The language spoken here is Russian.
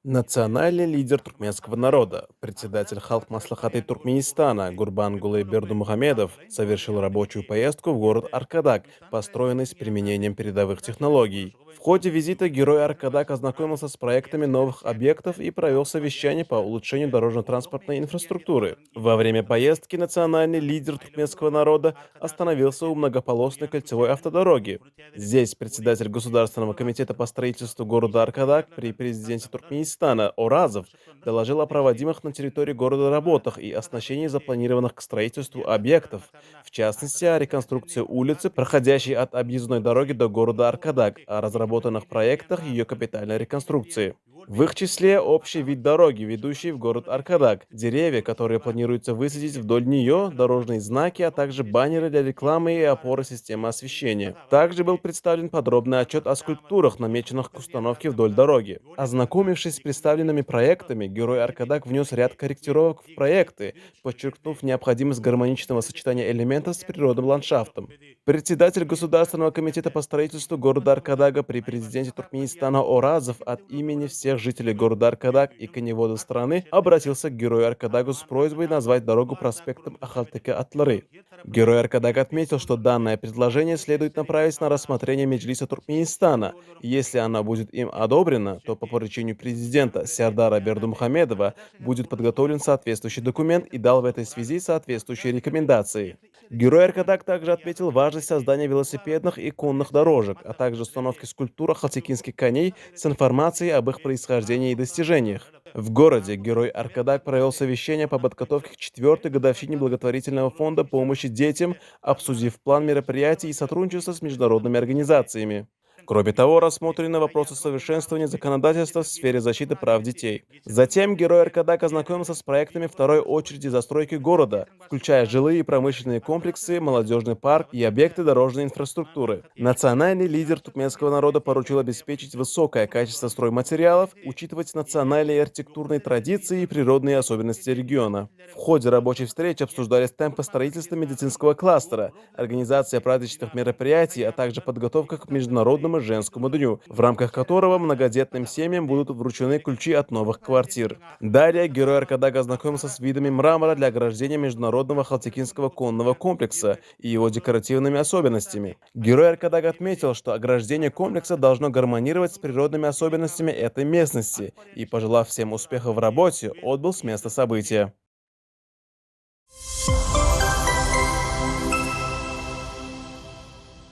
Национальный лидер туркменского народа, председатель Халк Маслахаты Туркменистана Гурбангулы Бердумухамедов совершил рабочую поездку в город Аркадак, построенный с применением передовых технологий. В ходе визита герой Аркадак ознакомился с проектами новых объектов и провел совещание по улучшению дорожно-транспортной инфраструктуры. Во время поездки национальный лидер туркменского народа остановился у многополосной кольцевой автодороги. Здесь председатель Государственного комитета по строительству города Аркадак при президенте Туркменистана Оразов доложил о проводимых на территории города работах и оснащении запланированных к строительству объектов, в частности, о реконструкции улицы, проходящей от объездной дороги до города Аркадак, о разработанных проектах ее капитальной реконструкции. В их числе общий вид дороги, ведущей в город Аркадак, деревья, которые планируется высадить вдоль нее, дорожные знаки, а также баннеры для рекламы и опоры системы освещения. Также был представлен подробный отчет о скульптурах, намеченных к установке вдоль дороги. Ознакомившись с представленными проектами, герой Аркадак внес ряд корректировок в проекты, подчеркнув необходимость гармоничного сочетания элементов с природным ландшафтом. Председатель Государственного комитета по строительству города Аркадага при президенте Туркменистана Оразов от имени всех жителей города Аркадаг и коневода страны обратился к герою Аркадагу с просьбой назвать дорогу проспектом Ахалтыка Атлары. Герой Аркадаг отметил, что данное предложение следует направить на рассмотрение Меджлиса Туркменистана, и если она будет им одобрена, то по поручению президента Сярдара Бердумухамедова будет подготовлен соответствующий документ и дал в этой связи соответствующие рекомендации. Герой Аркадак также отметил важность создания велосипедных и конных дорожек, а также установки скульптур халтикинских коней с информацией об их происхождении и достижениях. В городе герой Аркадак провел совещание по подготовке к четвертой годовщине благотворительного фонда помощи детям, обсудив план мероприятий и сотрудничество с международными организациями. Кроме того, рассмотрены вопросы совершенствования законодательства в сфере защиты прав детей. Затем герой Аркадак ознакомился с проектами второй очереди застройки города, включая жилые и промышленные комплексы, молодежный парк и объекты дорожной инфраструктуры. Национальный лидер туркменского народа поручил обеспечить высокое качество стройматериалов, учитывать национальные архитектурные традиции и природные особенности региона. В ходе рабочей встречи обсуждались темпы строительства медицинского кластера, организация праздничных мероприятий, а также подготовка к Международному женскому дню, в рамках которого многодетным семьям будут вручены ключи от новых квартир. Далее герой Аркадага ознакомился с видами мрамора для ограждения Международного Халтикинского конного комплекса и его декоративными особенностями. Герой Аркадага отметил, что ограждение комплекса должно гармонировать с природными особенностями этой местности и, пожелав всем успехов в работе, отбыл с места события.